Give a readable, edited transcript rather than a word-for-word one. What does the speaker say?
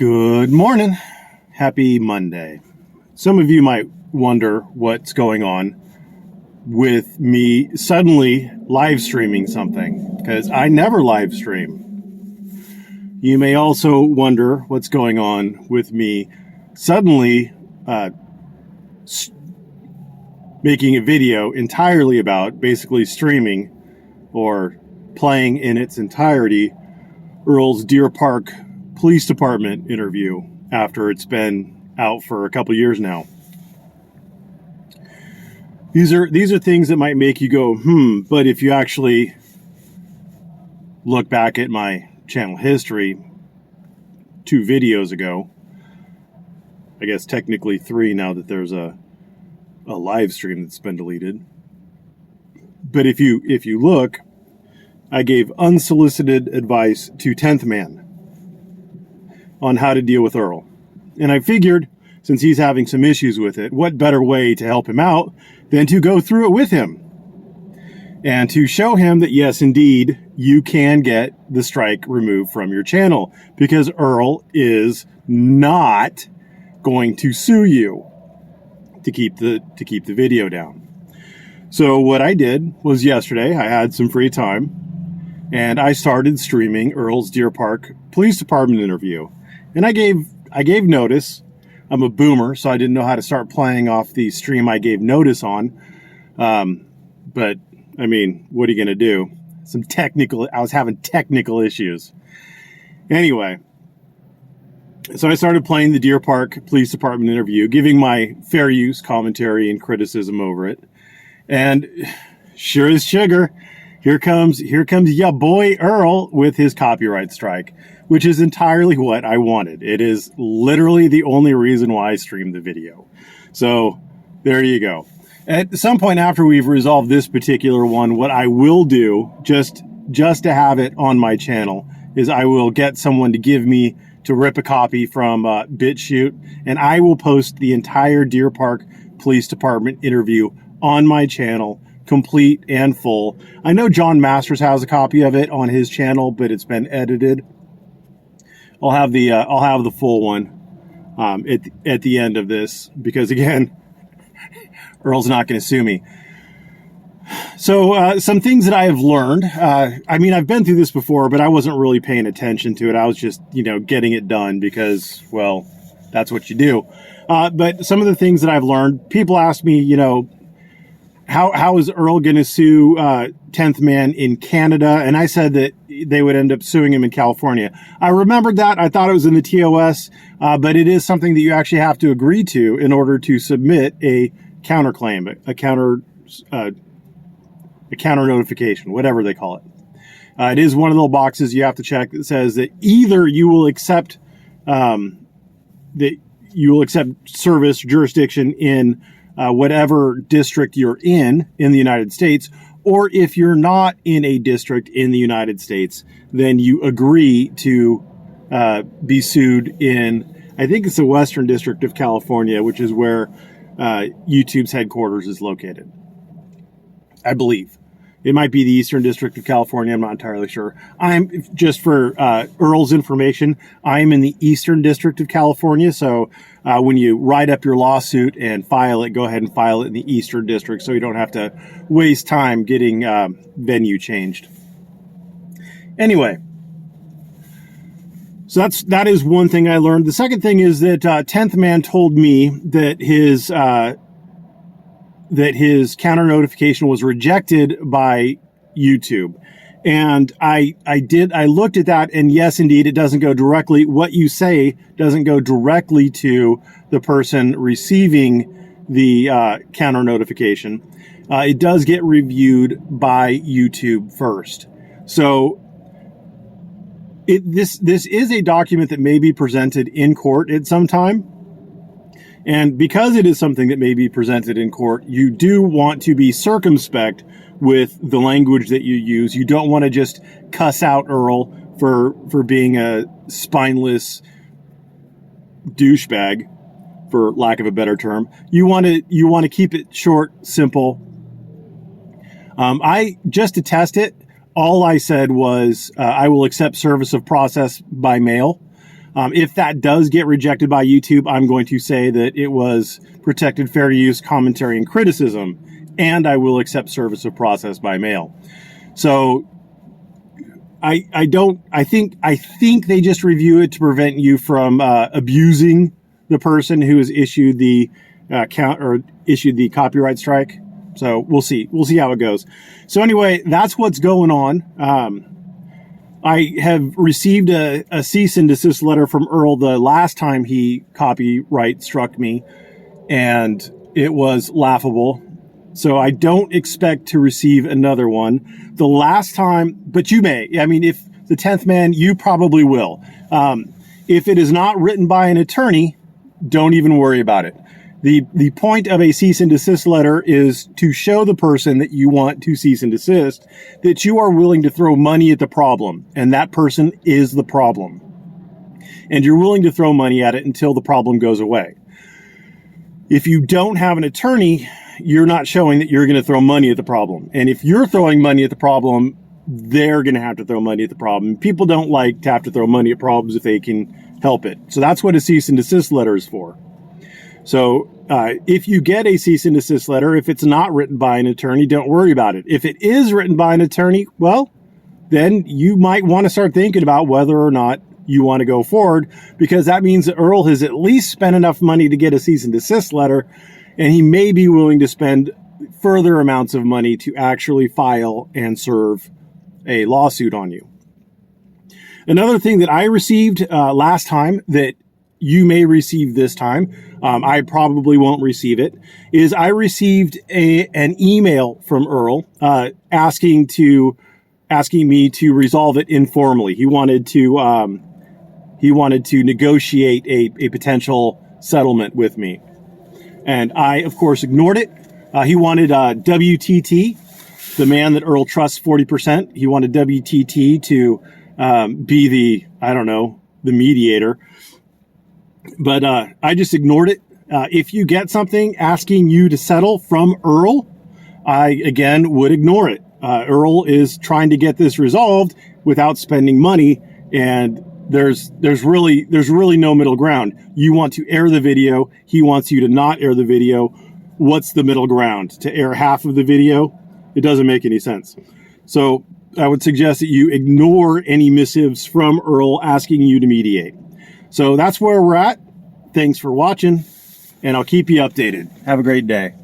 Good morning. Happy Monday. Some of you might wonder what's going on with me suddenly live streaming something, because I never live stream. You may also wonder what's going on with me suddenly making a video entirely about basically streaming or playing in its entirety Earl's Deer Park Police Department interview after it's been out for a couple years now. These are things that might make you go, but if you actually look back at my channel history 2 videos ago, I guess technically 3 now that there's a live stream that's been deleted. But if you look, I gave unsolicited advice to 10th Man on how to deal with Earl. And I figured, since he's having some issues with it, what better way to help him out than to go through it with him and to show him that, yes, indeed, you can get the strike removed from your channel, because Earl is not going to sue you to keep the video down. So what I did was, yesterday I had some free time and I started streaming Earl's Deer Park Police Department interview. And I gave notice. I'm a boomer, so I didn't know how to start playing off the stream I gave notice on. But I mean, what are you going to do? I was having technical issues. Anyway, so I started playing the Deer Park Police Department interview, giving my fair use commentary and criticism over it. And sure as sugar, here comes ya boy Earl with his copyright strike, which is entirely what I wanted. It is literally the only reason why I streamed the video. So there you go. At some point after we've resolved this particular one, what I will do, just to have it on my channel, is I will get someone to rip a copy from BitChute, and I will post the entire Deer Park Police Department interview on my channel, complete and full. I know John Masters has a copy of it on his channel, but it's been edited. I'll have the full one at the end of this, because again, Earl's not going to sue me. So some things that I have learned. I mean, I've been through this before, but I wasn't really paying attention to it. I was just, getting it done because, well, that's what you do. But some of the things that I've learned, people ask me, how is Earl going to sue 10th Man in Canada? And I said that they would end up suing him in California. I remembered that. I thought it was in the TOS, but it is something that you actually have to agree to in order to submit a counterclaim, a counter notification, whatever they call it. It is one of the little boxes you have to check that says that either you will accept service jurisdiction in whatever district you're in the United States, or if you're not in a district in the United States, then you agree to be sued in, I think it's the Western District of California, which is where YouTube's headquarters is located. I believe. It might be the Eastern District of California. I'm not entirely sure. Just for Earl's information, I'm in the Eastern District of California. So when you write up your lawsuit and file it, go ahead and file it in the Eastern District so you don't have to waste time getting venue changed. Anyway, so that is one thing I learned. The second thing is that 10th Man told me that his counter notification was rejected by YouTube. And I looked at that, and yes, indeed, it doesn't go directly, what you say doesn't go directly to the person receiving the counter notification. It does get reviewed by YouTube first. So this is a document that may be presented in court at some time. And because it is something that may be presented in court, you do want to be circumspect with the language that you use. You don't want to just cuss out Earl for being a spineless douchebag, for lack of a better term. You want to keep it short, simple. I just to test it, all I said was I will accept service of process by mail. If that does get rejected by YouTube, I'm going to say that it was protected fair use commentary and criticism, and I will accept service of process by mail. So I think they just review it to prevent you from abusing the person who has issued the issued the copyright strike. So we'll see how it goes. So anyway, that's what's going on. I have received a cease and desist letter from Earl the last time he copyright struck me, and it was laughable. So I don't expect to receive another one. The last time, but you may. I mean, if the 10th man, you probably will. If it is not written by an attorney, don't even worry about it. The point of a cease and desist letter is to show the person that you want to cease and desist that you are willing to throw money at the problem, and that person is the problem. And you're willing to throw money at it until the problem goes away. If you don't have an attorney, you're not showing that you're going to throw money at the problem. And if you're throwing money at the problem, they're going to have to throw money at the problem. People don't like to have to throw money at problems if they can help it. So that's what a cease and desist letter is for. So if you get a cease and desist letter, if it's not written by an attorney, don't worry about it. If it is written by an attorney, well, then you might want to start thinking about whether or not you want to go forward, because that means that Earl has at least spent enough money to get a cease and desist letter, and he may be willing to spend further amounts of money to actually file and serve a lawsuit on you. Another thing that I received last time that you may receive this time, I probably won't receive it, is I received an email from Earl asking me to resolve it informally. He wanted to negotiate a potential settlement with me, and I of course ignored it. He wanted WTT, the man that Earl trusts 40%. He wanted WTT to be the mediator. But I just ignored it. If you get something asking you to settle from Earl, I, again, would ignore it. Earl is trying to get this resolved without spending money, and there's really no middle ground. You want to air the video. He wants you to not air the video. What's the middle ground? To air half of the video? It doesn't make any sense. So I would suggest that you ignore any missives from Earl asking you to mediate. So that's where we're at. Thanks for watching, and I'll keep you updated. Have a great day.